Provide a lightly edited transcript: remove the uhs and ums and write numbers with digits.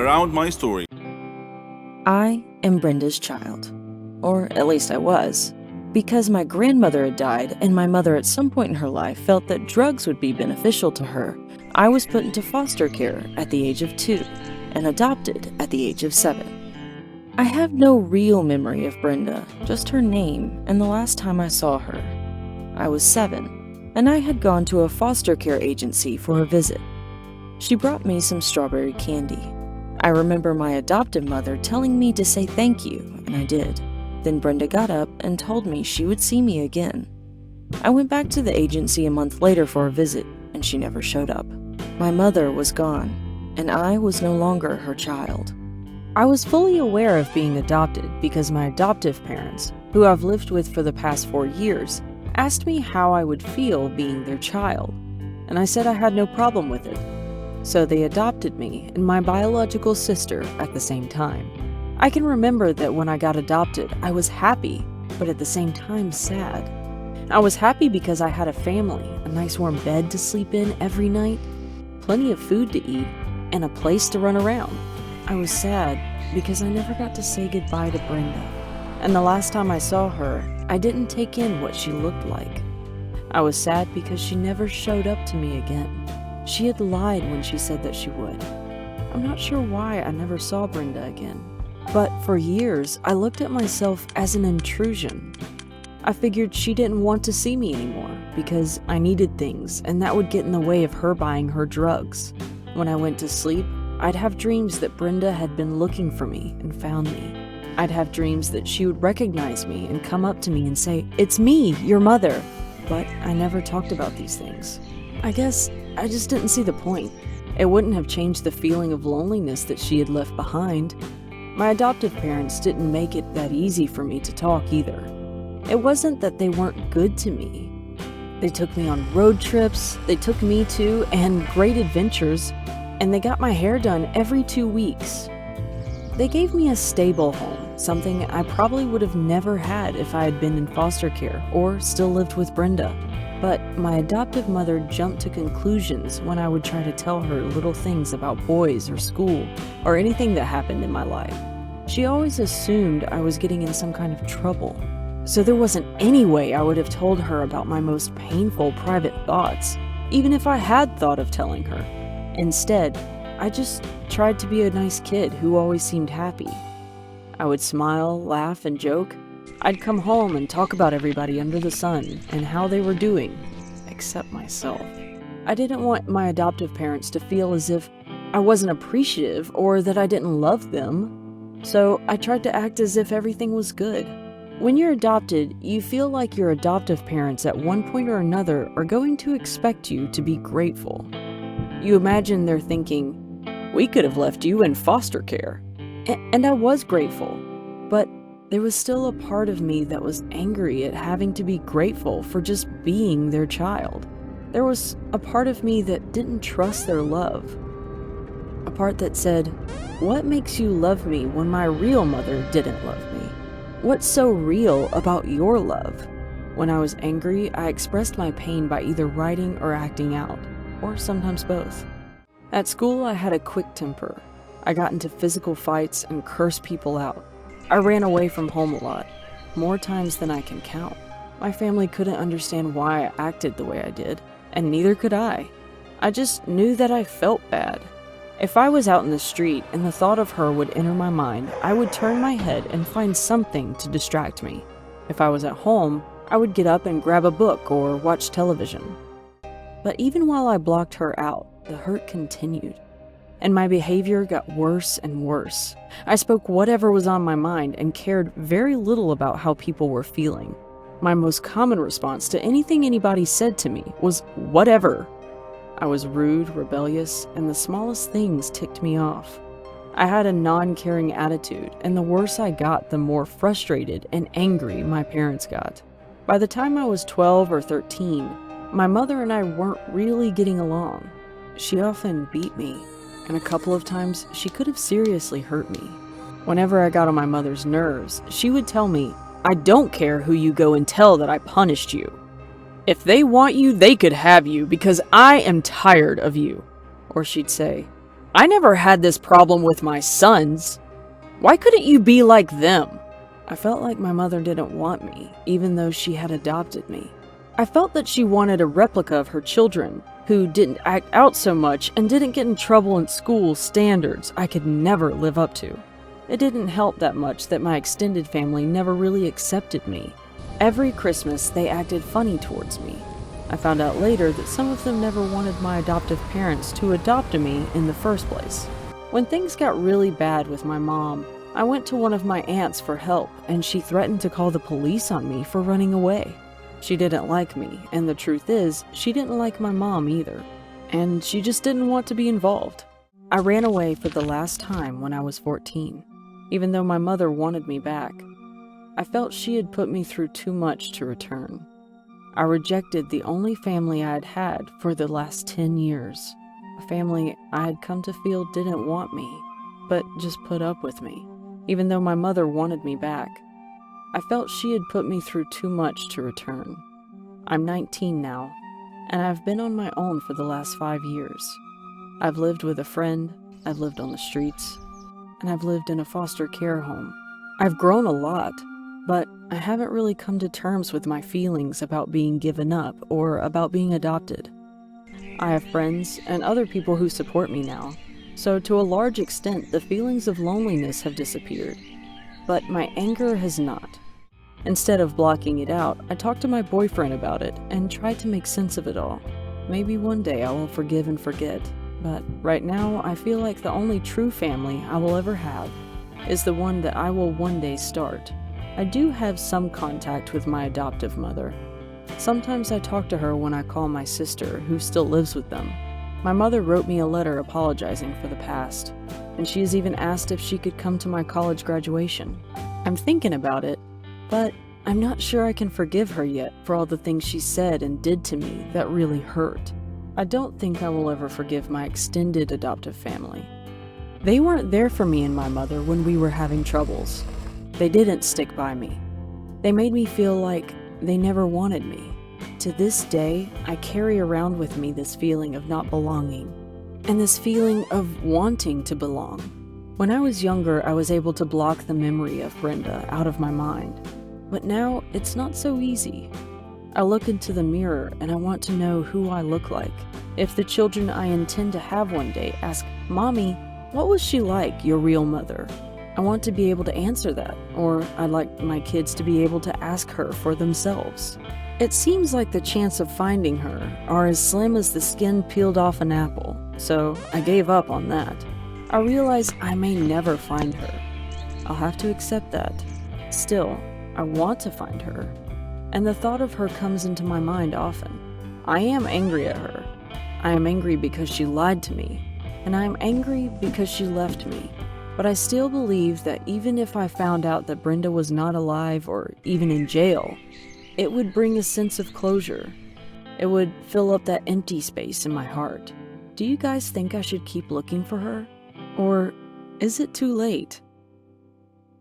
around my story. I am Brenda's child, or at least I was, because my grandmother had died and my mother at some point in her life felt that drugs would be beneficial to her. I was put into foster care at the age of 2 and adopted at the age of 7. I have no real memory of Brenda, just her name and the last time I saw her. I was 7, and I had gone to a foster care agency for a visit. She brought me some strawberry candy. I remember my adoptive mother telling me to say thank you, and I did. Then Brenda got up and told me she would see me again. I went back to the agency a month later for a visit, and she never showed up. My mother was gone, and I was no longer her child. I was fully aware of being adopted because my adoptive parents, who I've lived with for the past 4 years, asked me how I would feel being their child, and I said I had no problem with it. So they adopted me and my biological sister at the same time. I can remember that when I got adopted, I was happy, but at the same time sad. I was happy because I had a family, a nice warm bed to sleep in every night, plenty of food to eat, and a place to run around. I was sad because I never got to say goodbye to Brenda, and the last time I saw her, I didn't take in what she looked like. I was sad because she never showed up to me again. She had lied when she said that she would. I'm not sure why I never saw Brenda again, but for years I looked at myself as an intrusion. I figured she didn't want to see me anymore because I needed things and that would get in the way of her buying her drugs. When I went to sleep, I'd have dreams that Brenda had been looking for me and found me. I'd have dreams that she would recognize me and come up to me and say, "It's me, your mother." But I never talked about these things. I guess I just didn't see the point. It wouldn't have changed the feeling of loneliness that she had left behind. My adoptive parents didn't make it that easy for me to talk either. It wasn't that they weren't good to me. They took me on road trips, they took me to and great adventures, and they got my hair done every 2 weeks. They gave me a stable home, something I probably would have never had if I had been in foster care or still lived with Brenda. But my adoptive mother jumped to conclusions when I would try to tell her little things about boys or school or anything that happened in my life. She always assumed I was getting in some kind of trouble. So there wasn't any way I would have told her about my most painful private thoughts, even if I had thought of telling her. Instead, I just tried to be a nice kid who always seemed happy. I would smile, laugh, and joke. I'd come home and talk about everybody under the sun and how they were doing, except myself. I didn't want my adoptive parents to feel as if I wasn't appreciative or that I didn't love them, so I tried to act as if everything was good. When you're adopted, you feel like your adoptive parents at one point or another are going to expect you to be grateful. You imagine they're thinking, "We could have left you in foster care." And I was grateful, but there was still a part of me that was angry at having to be grateful for just being their child. There was a part of me that didn't trust their love. A part that said, "What makes you love me when my real mother didn't love me? What's so real about your love?" When I was angry, I expressed my pain by either writing or acting out, or sometimes both. At school, I had a quick temper. I got into physical fights and cursed people out. I ran away from home a lot, more times than I can count. My family couldn't understand why I acted the way I did, and neither could I. I just knew that I felt bad. If I was out in the street and the thought of her would enter my mind, I would turn my head and find something to distract me. If I was at home, I would get up and grab a book or watch television. But even while I blocked her out, the hurt continued, and my behavior got worse and worse. I spoke whatever was on my mind and cared very little about how people were feeling. My most common response to anything anybody said to me was, "Whatever." I was rude, rebellious, and the smallest things ticked me off. I had a non-caring attitude, and the worse I got, the more frustrated and angry my parents got. By the time I was 12 or 13, my mother and I weren't really getting along. She often beat me, and a couple of times she could have seriously hurt me. Whenever I got on my mother's nerves, she would tell me, "I don't care who you go and tell that I punished you. If they want you, they could have you because I am tired of you." Or she'd say, I never had this problem with my sons. Why couldn't you be like them? I felt like my mother didn't want me, even though she had adopted me. I felt that she wanted a replica of her children, who didn't act out so much and didn't get in trouble in school standards I could never live up to. It didn't help that much that my extended family never really accepted me. Every Christmas, they acted funny towards me. I found out later that some of them never wanted my adoptive parents to adopt me in the first place. When things got really bad with my mom, I went to one of my aunts for help, and she threatened to call the police on me for running away. She didn't like me, and the truth is, she didn't like my mom either, and she just didn't want to be involved. I ran away for the last time when I was 14, even though my mother wanted me back. I felt she had put me through too much to return. I rejected the only family I had had for the last 10 years, a family I had come to feel didn't want me, but just put up with me, even though my mother wanted me back. I felt she had put me through too much to return. I'm 19 now, and I've been on my own for the last 5 years. I've lived with a friend, I've lived on the streets, and I've lived in a foster care home. I've grown a lot, but I haven't really come to terms with my feelings about being given up or about being adopted. I have friends and other people who support me now, so to a large extent the feelings of loneliness have disappeared, but my anger has not. Instead of blocking it out, I talked to my boyfriend about it and tried to make sense of it all. Maybe one day I will forgive and forget, but right now I feel like the only true family I will ever have is the one that I will one day start. I do have some contact with my adoptive mother. Sometimes I talk to her when I call my sister, who still lives with them. My mother wrote me a letter apologizing for the past, and she has even asked if she could come to my college graduation. I'm thinking about it, but I'm not sure I can forgive her yet for all the things she said and did to me that really hurt. I don't think I will ever forgive my extended adoptive family. They weren't there for me and my mother when we were having troubles. They didn't stick by me. They made me feel like they never wanted me. To this day, I carry around with me this feeling of not belonging, and this feeling of wanting to belong. When I was younger, I was able to block the memory of Brenda out of my mind, but now it's not so easy. I look into the mirror and I want to know who I look like. If the children I intend to have one day ask, "Mommy, what was she like, your real mother?" I want to be able to answer that, or I'd like my kids to be able to ask her for themselves. It seems like the chance of finding her are as slim as the skin peeled off an apple, so I gave up on that. I realize I may never find her. I'll have to accept that. Still, I want to find her, and the thought of her comes into my mind often. I am angry at her. I am angry because she lied to me, and I am angry because she left me. But I still believe that even if I found out that Brenda was not alive or even in jail, it would bring a sense of closure. It would fill up that empty space in my heart. Do you guys think I should keep looking for her? Or is it too late?